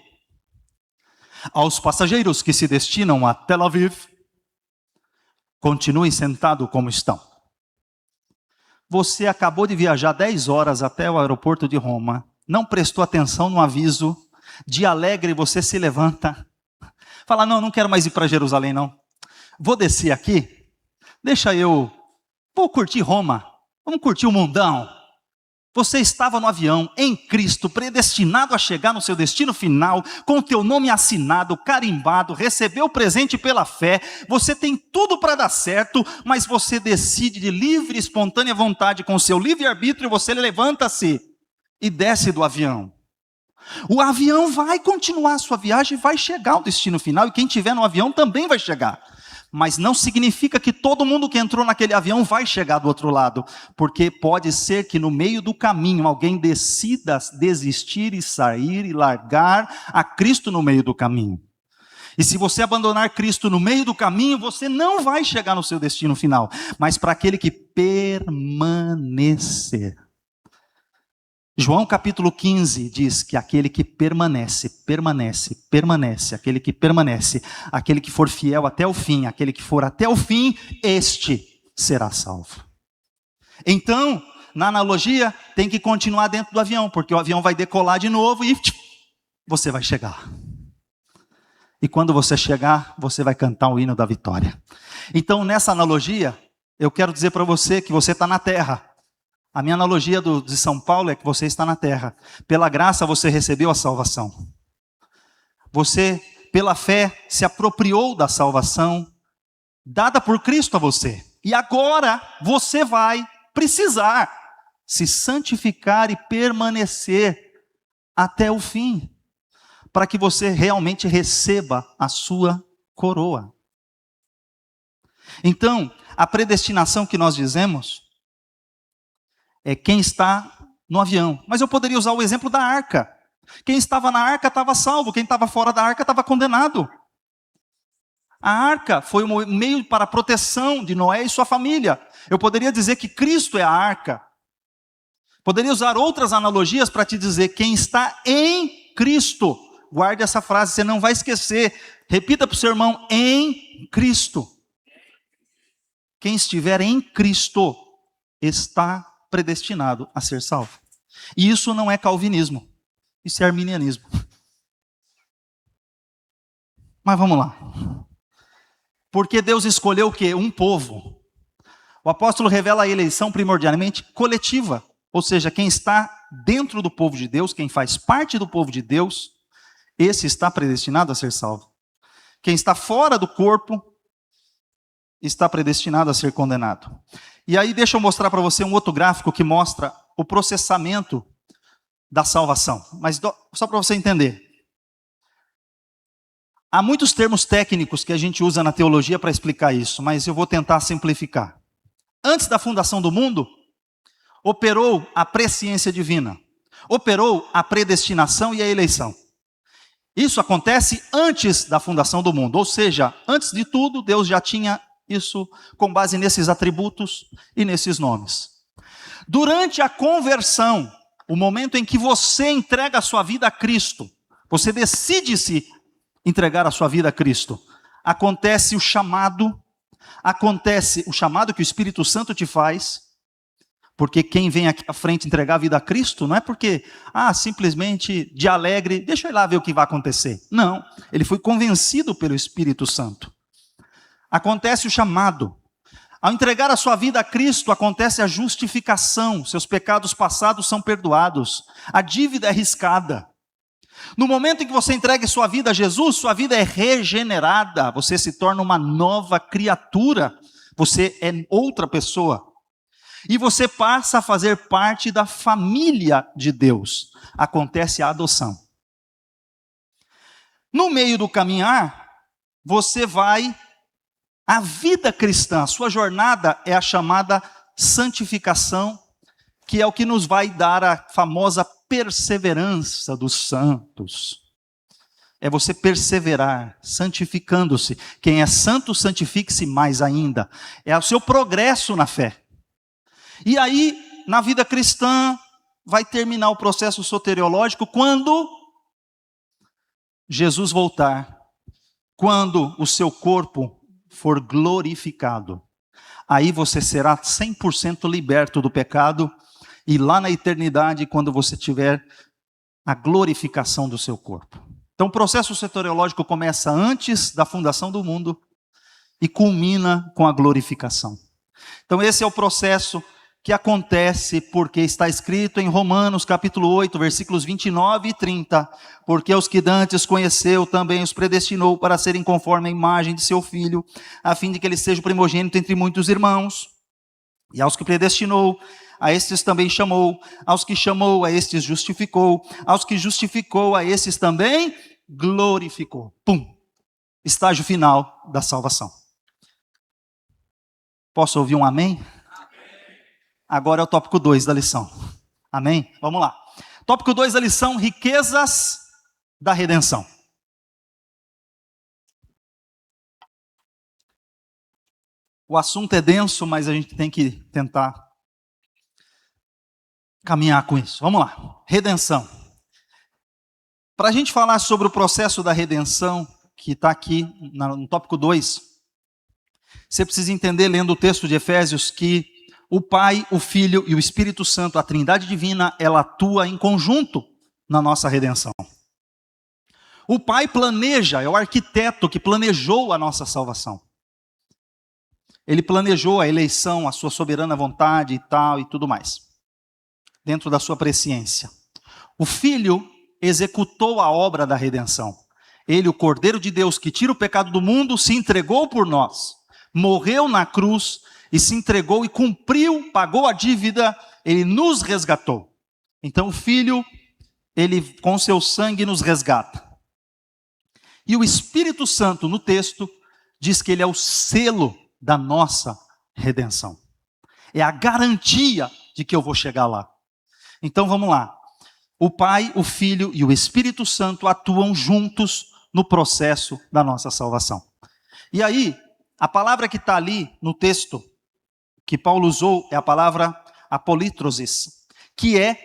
Aos passageiros que se destinam a Tel Aviv, continuem sentados como estão. Você acabou de viajar 10 horas até o aeroporto de Roma, não prestou atenção no aviso, de alegre você se levanta, fala: não quero mais ir para Jerusalém não, vou descer aqui, vou curtir Roma, vamos curtir o mundão. Você estava no avião, em Cristo, predestinado a chegar no seu destino final, com o teu nome assinado, carimbado, recebeu o presente pela fé, você tem tudo para dar certo, mas você decide de livre e espontânea vontade, com o seu livre-arbítrio, você levanta-se e desce do avião. O avião vai continuar a sua viagem, vai chegar ao destino final, e quem estiver no avião também vai chegar. Mas não significa que todo mundo que entrou naquele avião vai chegar do outro lado, porque pode ser que no meio do caminho alguém decida desistir e sair e largar a Cristo no meio do caminho. E se você abandonar Cristo no meio do caminho, você não vai chegar no seu destino final. Mas para aquele que permanecer. João capítulo 15 diz que aquele que permanece, aquele que permanece, aquele que for fiel até o fim, aquele que for até o fim, este será salvo. Então, na analogia, tem que continuar dentro do avião, porque o avião vai decolar de novo e você vai chegar. E quando você chegar, você vai cantar o hino da vitória. Então, nessa analogia, eu quero dizer para você que você está na terra. A minha analogia de São Paulo é que você está na terra. Pela graça você recebeu a salvação. Você, pela fé, se apropriou da salvação dada por Cristo a você. E agora você vai precisar se santificar e permanecer até o fim, para que você realmente receba a sua coroa. Então, a predestinação que nós dizemos é quem está no avião. Mas eu poderia usar o exemplo da arca. Quem estava na arca estava salvo, quem estava fora da arca estava condenado. A arca foi um meio para a proteção de Noé e sua família. Eu poderia dizer que Cristo é a arca. Poderia usar outras analogias para te dizer quem está em Cristo. Guarde essa frase, você não vai esquecer. Repita para o seu irmão: em Cristo. Quem estiver em Cristo está predestinado a ser salvo. E isso não é calvinismo, isso é arminianismo. Mas vamos lá. Porque Deus escolheu o quê? Um povo. O apóstolo revela a eleição primordialmente coletiva, ou seja, quem está dentro do povo de Deus, quem faz parte do povo de Deus, esse está predestinado a ser salvo. Quem está fora do corpo está predestinado a ser condenado. E aí deixa eu mostrar para você um outro gráfico que mostra o processamento da salvação. Mas só para você entender. Há muitos termos técnicos que a gente usa na teologia para explicar isso, mas eu vou tentar simplificar. Antes da fundação do mundo, operou a presciência divina, operou a predestinação e a eleição. Isso acontece antes da fundação do mundo, ou seja, antes de tudo, Deus já tinha isso com base nesses atributos e nesses nomes. Durante a conversão, o momento em que você entrega a sua vida a Cristo, você decide se entregar a sua vida a Cristo, acontece o chamado que o Espírito Santo te faz, porque quem vem aqui à frente entregar a vida a Cristo, não é porque, simplesmente de alegre, deixa eu ir lá ver o que vai acontecer. Não, ele foi convencido pelo Espírito Santo. Acontece o chamado. Ao entregar a sua vida a Cristo, acontece a justificação, seus pecados passados são perdoados, a dívida é riscada. No momento em que você entrega sua vida a Jesus, sua vida é regenerada, você se torna uma nova criatura, você é outra pessoa. E você passa a fazer parte da família de Deus. Acontece a adoção. No meio do caminhar, a vida cristã, a sua jornada é a chamada santificação, que é o que nos vai dar a famosa perseverança dos santos. É você perseverar, santificando-se. Quem é santo, santifique-se mais ainda. É o seu progresso na fé. E aí, na vida cristã, vai terminar o processo soteriológico quando Jesus voltar, quando o seu corpo for glorificado. Aí você será 100% liberto do pecado, e lá na eternidade, quando você tiver a glorificação do seu corpo. Então o processo soteriológico começa antes da fundação do mundo e culmina com a glorificação. Então esse é o processo que acontece porque está escrito em Romanos capítulo 8, versículos 29 e 30, porque os que dantes conheceu também os predestinou para serem conforme a imagem de seu Filho, a fim de que ele seja o primogênito entre muitos irmãos. E aos que predestinou, a estes também chamou, aos que chamou, a estes justificou, aos que justificou, a estes também glorificou. Pum! Estágio final da salvação. Posso ouvir um amém? Agora é o tópico 2 da lição. Amém? Vamos lá. Tópico 2 da lição, riquezas da redenção. O assunto é denso, mas a gente tem que tentar caminhar com isso. Vamos lá. Redenção. Para a gente falar sobre o processo da redenção, que está aqui no tópico 2, você precisa entender, lendo o texto de Efésios, que o Pai, o Filho e o Espírito Santo, a Trindade Divina, ela atua em conjunto na nossa redenção. O Pai planeja, é o arquiteto que planejou a nossa salvação. Ele planejou a eleição, a sua soberana vontade e tal e tudo mais, dentro da sua presciência. O Filho executou a obra da redenção. Ele, o Cordeiro de Deus que tira o pecado do mundo, se entregou por nós, morreu na cruz e se entregou e cumpriu, pagou a dívida, ele nos resgatou. Então o Filho, ele com seu sangue nos resgata. E o Espírito Santo, no texto, diz que ele é o selo da nossa redenção. É a garantia de que eu vou chegar lá. Então vamos lá. O Pai, o Filho e o Espírito Santo atuam juntos no processo da nossa salvação. E aí, a palavra que está ali no texto, que Paulo usou, é a palavra apolítrosis, que é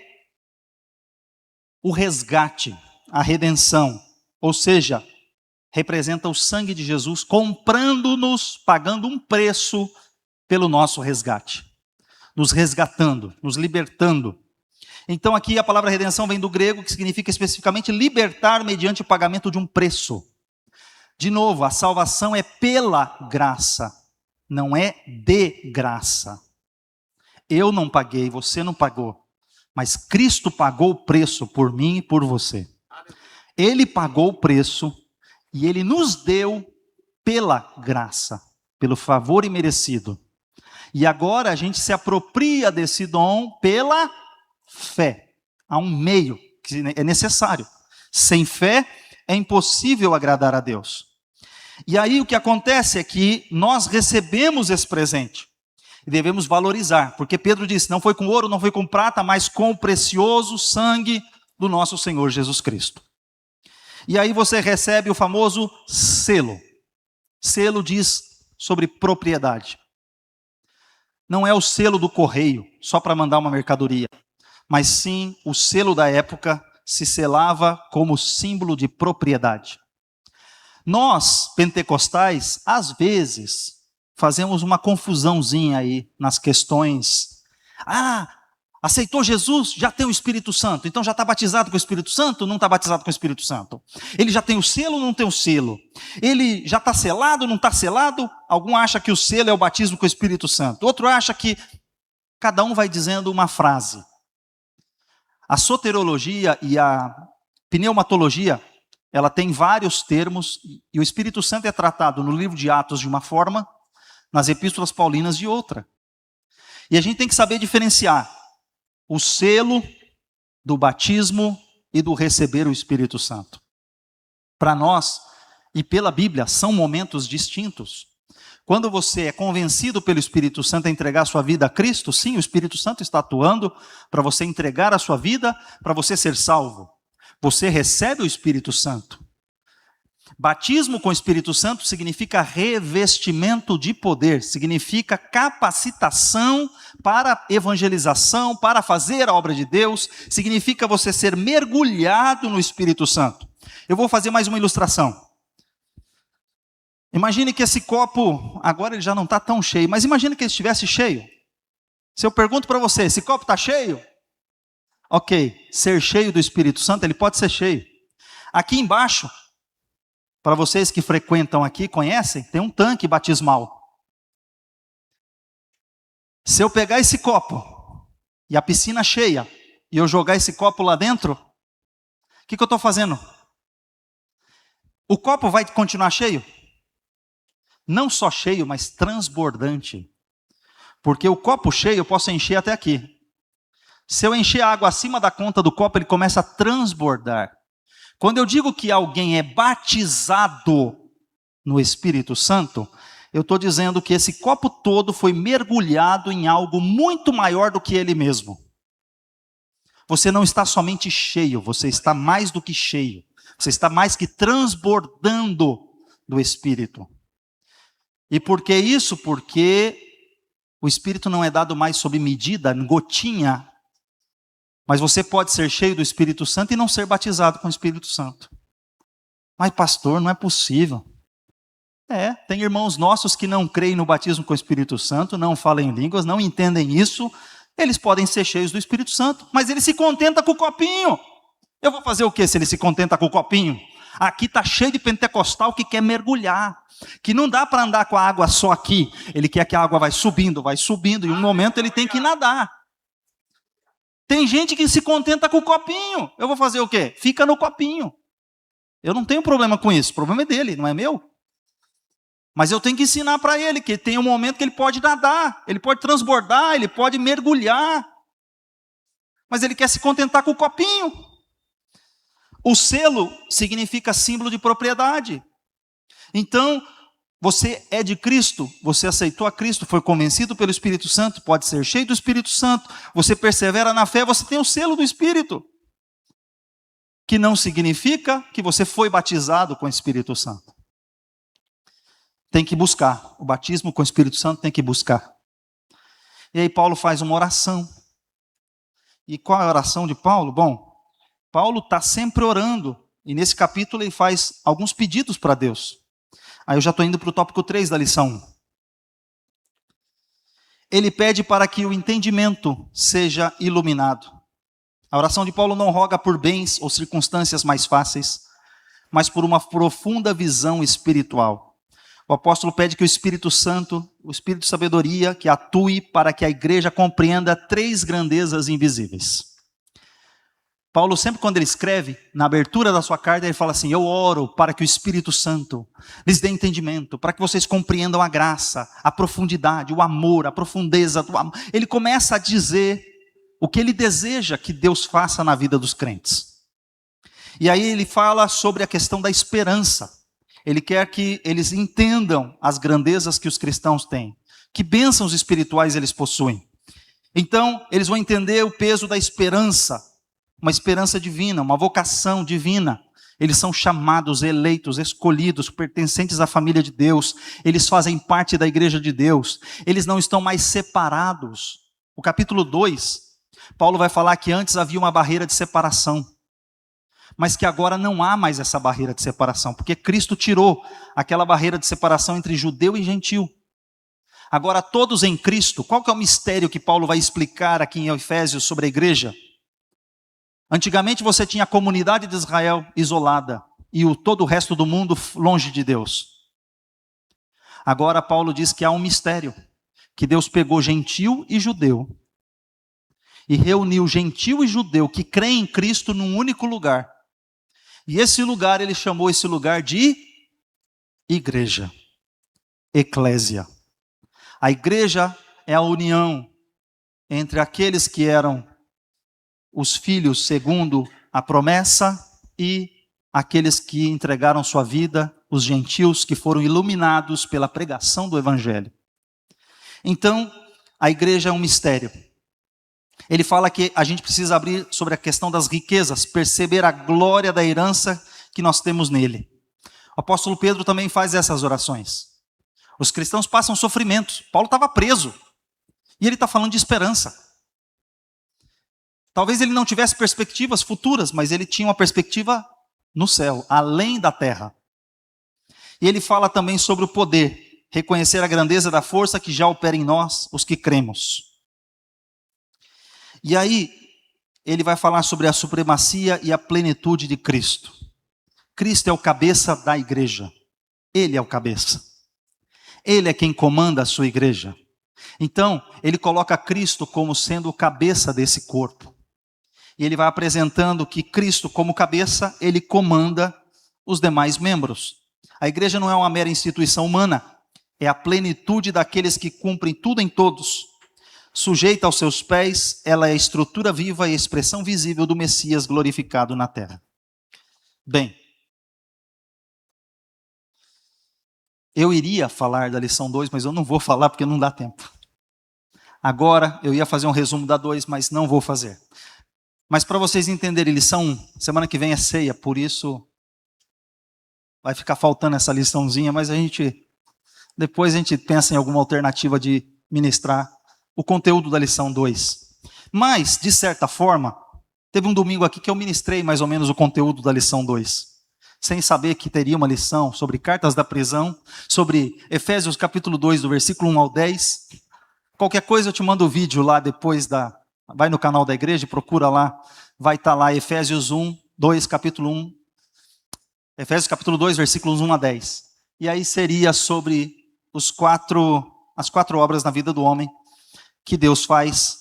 o resgate, a redenção, ou seja, representa o sangue de Jesus comprando-nos, pagando um preço pelo nosso resgate, nos resgatando, nos libertando. Então aqui a palavra redenção vem do grego, que significa especificamente libertar mediante o pagamento de um preço. De novo, a salvação é pela graça, não é de graça. Eu não paguei, você não pagou, mas Cristo pagou o preço por mim e por você. Ele pagou o preço e Ele nos deu pela graça, pelo favor imerecido. E agora a gente se apropria desse dom pela fé. Há um meio que é necessário. Sem fé é impossível agradar a Deus. E aí o que acontece é que nós recebemos esse presente e devemos valorizar, porque Pedro disse, não foi com ouro, não foi com prata, mas com o precioso sangue do nosso Senhor Jesus Cristo. E aí você recebe o famoso selo. Selo diz sobre propriedade. Não é o selo do correio, só para mandar uma mercadoria, mas sim o selo da época se selava como símbolo de propriedade. Nós, pentecostais, às vezes, fazemos uma confusãozinha aí nas questões. Aceitou Jesus, já tem o Espírito Santo, então já está batizado com o Espírito Santo, não está batizado com o Espírito Santo. Ele já tem o selo, não tem o selo. Ele já está selado, não está selado. Algum acha que o selo é o batismo com o Espírito Santo. Outro acha que cada um vai dizendo uma frase. A soteriologia e a pneumatologia, ela tem vários termos, e o Espírito Santo é tratado no livro de Atos de uma forma, nas epístolas paulinas de outra. E a gente tem que saber diferenciar o selo do batismo e do receber o Espírito Santo. Para nós, e pela Bíblia, são momentos distintos. Quando você é convencido pelo Espírito Santo a entregar a sua vida a Cristo, sim, o Espírito Santo está atuando para você entregar a sua vida, para você ser salvo. Você recebe o Espírito Santo. Batismo com o Espírito Santo significa revestimento de poder, significa capacitação para evangelização, para fazer a obra de Deus, significa você ser mergulhado no Espírito Santo. Eu vou fazer mais uma ilustração. Imagine que esse copo, agora ele já não está tão cheio, mas imagine que ele estivesse cheio. Se eu pergunto para você, esse copo está cheio? Ok, ser cheio do Espírito Santo, ele pode ser cheio. Aqui embaixo, para vocês que frequentam aqui, conhecem, tem um tanque batismal. Se eu pegar esse copo, e a piscina cheia, e eu jogar esse copo lá dentro, o que eu estou fazendo? O copo vai continuar cheio? Não só cheio, mas transbordante. Porque o copo cheio eu posso encher até aqui. Se eu encher a água acima da conta do copo, ele começa a transbordar. Quando eu digo que alguém é batizado no Espírito Santo, eu estou dizendo que esse copo todo foi mergulhado em algo muito maior do que ele mesmo. Você não está somente cheio, você está mais do que cheio. Você está mais que transbordando do Espírito. E por que isso? Porque o Espírito não é dado mais sob medida, em gotinha. Mas você pode ser cheio do Espírito Santo e não ser batizado com o Espírito Santo. Mas pastor, não é possível. Tem irmãos nossos que não creem no batismo com o Espírito Santo, não falam em línguas, não entendem isso. Eles podem ser cheios do Espírito Santo, mas ele se contenta com o copinho. Eu vou fazer o que se ele se contenta com o copinho? Aqui está cheio de pentecostal que quer mergulhar, que não dá para andar com a água só aqui. Ele quer que a água vai subindo, e um momento ele tem que nadar. Tem gente que se contenta com o copinho. Eu vou fazer o quê? Fica no copinho. Eu não tenho problema com isso, o problema é dele, não é meu. Mas eu tenho que ensinar para ele que tem um momento que ele pode nadar, ele pode transbordar, ele pode mergulhar. Mas ele quer se contentar com o copinho. O selo significa símbolo de propriedade. Então, você é de Cristo, você aceitou a Cristo, foi convencido pelo Espírito Santo, pode ser cheio do Espírito Santo, você persevera na fé, você tem o selo do Espírito. Que não significa que você foi batizado com o Espírito Santo. Tem que buscar, o batismo com o Espírito Santo tem que buscar. E aí Paulo faz uma oração. E qual é a oração de Paulo? Bom, Paulo está sempre orando, e nesse capítulo ele faz alguns pedidos para Deus. Aí eu já estou indo para o tópico 3 da lição 1. Ele pede para que o entendimento seja iluminado. A oração de Paulo não roga por bens ou circunstâncias mais fáceis, mas por uma profunda visão espiritual. O apóstolo pede que o Espírito Santo, o Espírito de sabedoria, que atue para que a igreja compreenda 3 grandezas invisíveis. Paulo sempre quando ele escreve, na abertura da sua carta, ele fala assim, eu oro para que o Espírito Santo lhes dê entendimento, para que vocês compreendam a graça, a profundidade, o amor, a profundeza do amor. Ele começa a dizer o que ele deseja que Deus faça na vida dos crentes. E aí ele fala sobre a questão da esperança. Ele quer que eles entendam as grandezas que os cristãos têm, que bênçãos espirituais eles possuem. Então, eles vão entender o peso da esperança, uma esperança divina, uma vocação divina. Eles são chamados, eleitos, escolhidos, pertencentes à família de Deus. Eles fazem parte da igreja de Deus. Eles não estão mais separados. O capítulo 2, Paulo vai falar que antes havia uma barreira de separação, mas que agora não há mais essa barreira de separação, porque Cristo tirou aquela barreira de separação entre judeu e gentil. Agora todos em Cristo. Qual que é o mistério que Paulo vai explicar aqui em Efésios sobre a igreja? Antigamente você tinha a comunidade de Israel isolada e todo o resto do mundo longe de Deus. Agora Paulo diz que há um mistério, que Deus pegou gentil e judeu e reuniu gentil e judeu que creem em Cristo num único lugar. E esse lugar, ele chamou esse lugar de igreja, eclésia. A igreja é a união entre aqueles que eram os filhos segundo a promessa e aqueles que entregaram sua vida, os gentios que foram iluminados pela pregação do evangelho. Então, a igreja é um mistério. Ele fala que a gente precisa abrir sobre a questão das riquezas, perceber a glória da herança que nós temos nele. O apóstolo Pedro também faz essas orações. Os cristãos passam sofrimentos. Paulo estava preso. E ele está falando de esperança. Talvez ele não tivesse perspectivas futuras, mas ele tinha uma perspectiva no céu, além da terra. E ele fala também sobre o poder, reconhecer a grandeza da força que já opera em nós, os que cremos. E aí, ele vai falar sobre a supremacia e a plenitude de Cristo. Cristo é o cabeça da igreja. Ele é o cabeça. Ele é quem comanda a sua igreja. Então, ele coloca Cristo como sendo o cabeça desse corpo. E ele vai apresentando que Cristo, como cabeça, ele comanda os demais membros. A igreja não é uma mera instituição humana, é a plenitude daqueles que cumprem tudo em todos. Sujeita aos seus pés, ela é a estrutura viva e a expressão visível do Messias glorificado na terra. Bem, eu iria falar da lição 2, mas eu não vou falar porque não dá tempo. Agora, eu ia fazer um resumo da 2, mas não vou fazer. Mas para vocês entenderem, lição 1, semana que vem é ceia, por isso vai ficar faltando essa liçãozinha, mas depois a gente pensa em alguma alternativa de ministrar o conteúdo da lição 2. Mas, de certa forma, teve um domingo aqui que eu ministrei mais ou menos o conteúdo da lição 2, sem saber que teria uma lição sobre cartas da prisão, sobre Efésios capítulo 2, do versículo 1 ao 10. Qualquer coisa eu te mando o vídeo lá depois vai no canal da igreja, procura lá, vai estar lá Efésios 2, capítulo 1, Efésios capítulo 2, versículos 1 a 10. E aí seria sobre as quatro obras na vida do homem que Deus faz,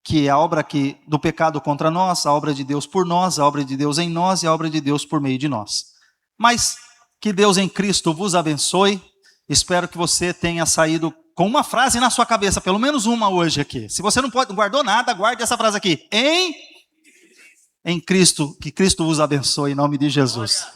que é a obra do pecado contra nós, a obra de Deus por nós, a obra de Deus em nós e a obra de Deus por meio de nós. Mas que Deus em Cristo vos abençoe. Espero que você tenha saído com uma frase na sua cabeça, pelo menos uma hoje aqui. Se você não guardou nada, guarde essa frase aqui. Em Cristo, que Cristo vos abençoe, em nome de Jesus.